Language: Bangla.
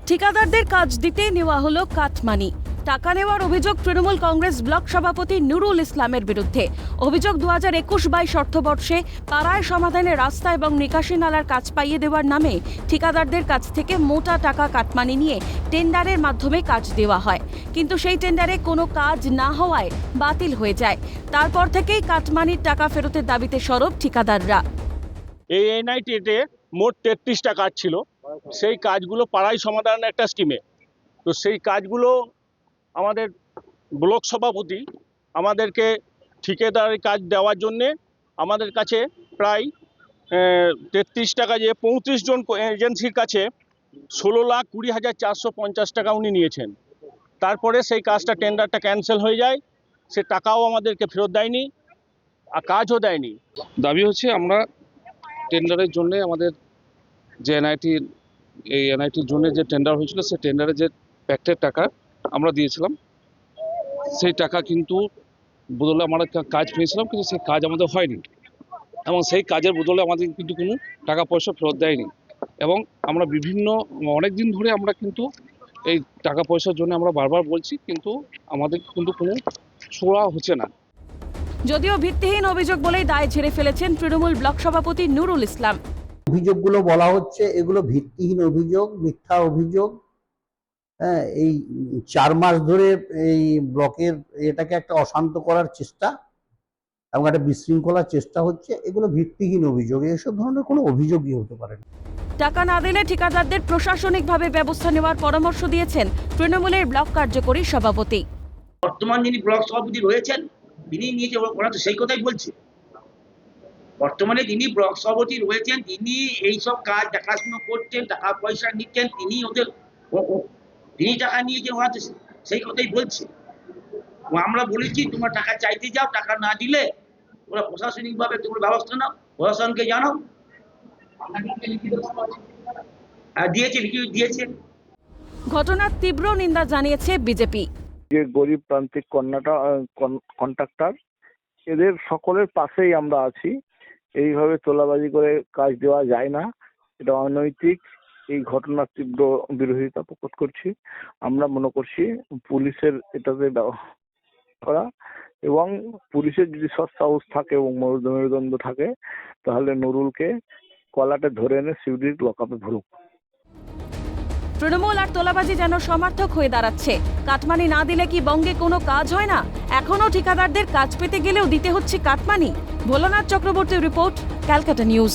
ঠিকাদারদের কাজ দিতে নেওয়া হলো কাটমানি। টাকা নেওয়ার অভিযোগ তৃণমূল কংগ্রেস ব্লক সভাপতি নুরুল ইসলামের বিরুদ্ধে। অভিযোগ 2021-22 অর্থবর্ষে পাড়ায় সমাধানের রাস্তা এবং নিকাশি নালার কাজ পাইয়ে দেওয়ার নামে ঠিকাদারদের কাছ থেকে মোটা টাকা কাটমানি নিয়ে টেন্ডারের মাধ্যমে কাজ দেওয়া হয়, কিন্তু সেই টেন্ডারে কোনো কাজ না হওয়ায় বাতিল হয়ে যায়। তারপর থেকেই কাটমানির টাকা ফেরতের দাবিতে সরব ঠিকাদাররা। এই এনআইটিতে মোট 33টা কাজ ছিল। সেই কাজগুলো পাড়াই সমাধানের একটা স্কিমে, তো সেই কাজগুলো আমাদের ব্লক সভাপতি আমাদেরকে ঠিকাদারের কাজ দেওয়ার জন্যে আমাদের কাছে প্রায় 33 টাকা যে 35 জন এজেন্সির কাছে 16,20,450 টাকা উনি নিয়েছেন। তারপরে সেই কাজটা টেন্ডারটা ক্যান্সেল হয়ে যায়, সে টাকাও আমাদেরকে ফেরত দেয়নি আর কাজও দেয়নি। দাবি হচ্ছে আমরা টেন্ডারের জন্য আমাদের যে এনআইটির জন্য যে টেন্ডার হয়েছিল সেই টেন্ডারে যে প্যাক্টের টাকা আমরা দিয়েছিলাম, সেই টাকা কিন্তু বদলে আমরা কাজ পেয়েছিলাম, কিন্তু সেই কাজ আমাদের হয়নি এবং সেই কাজের বদলে আমাদের কিন্তু কোনো টাকা পয়সা ফেরত দেয়নি। এবং আমরা অনেক দিন ধরে আমরা কিন্তু এই টাকা পয়সার জন্য আমরা বারবার বলছি, কিন্তু আমাদের কিন্তু কোনো ছোঁয়া হচ্ছে না। যদিও ভিত্তিহীন অভিযোগ বলেই দায় ঝেড়ে ফেলেছেন তৃণমূল ব্লক সভাপতি নুরুল ইসলাম। অভিযোগগুলো বলা হচ্ছে এগুলো ভিত্তিহীন অভিযোগ, মিথ্যা অভিযোগ। হ্যাঁ, এই 4 মাস ধরে এই ব্লকের এটাকে একটা অশান্ত করার চেষ্টা এবং একটা বিশৃঙ্খলার চেষ্টা হচ্ছে। এগুলো ভিত্তিহীন অভিযোগ, এসব ধরনের কোনো অভিযোগই হতে পারে না। টাকা না দিলে ঠিকাদারদের প্রশাসনিকভাবে ব্যবস্থা নেওয়ার পরামর্শ দিয়েছেন তৃণমূলের ব্লক কার্যকরী সভাপতি। বর্তমান যিনি ব্লক সভাপতি রয়েছেন তিনি নিয়েছে, ওরা তো সেই কথাই বলছে। বর্তমানে যিনি ব্লক সভাপতি রয়েছেন তিনি এইসব কাজ দেখাশুনো করছেন, টাকা পয়সা নিচ্ছেন, তিনি টাকা নিয়েছেন, ওরা তো সেই কথাই বলছে। আমরা বলেছি তোমরা টাকা চাইতে যাও, টাকা না দিলে ওরা প্রশাসনিকভাবে তোমরা ব্যবস্থা নাও, প্রশাসনকে জানাও। দিয়েছে। ঘটনার তীব্র নিন্দা জানিয়েছে বিজেপি। যে গরিব প্রান্তিক কন্ট্রাক্টর, এদের সকলের পাশেই আমরা আছি। এইভাবে তোলাবাজি করে কাজ দেওয়া যায় না, এটা অনৈতিক। এই ঘটনার তীব্র বিরোধিতা প্রকট করছি। আমরা মনে করছি পুলিশের এটাতে করা এবং পুলিশের যদি সৎসাহস থাকে এবং মেরুদণ্ড থাকে তাহলে নুরুলকে কলাটে ধরে এনে সিউড়ির লকআপে ভরুক। তৃণমূল আর তোলাবাজি যেন সমার্থক হয়ে দাঁড়াচ্ছে। কাটমানি না দিলে কি বঙ্গে কোনো কাজ হয় না? এখনো ঠিকাদারদের কাজ পেতে গেলেও দিতে হচ্ছে কাটমানি। ভোলানাথ চক্রবর্তীর রিপোর্ট, ক্যালকাটা নিউজ।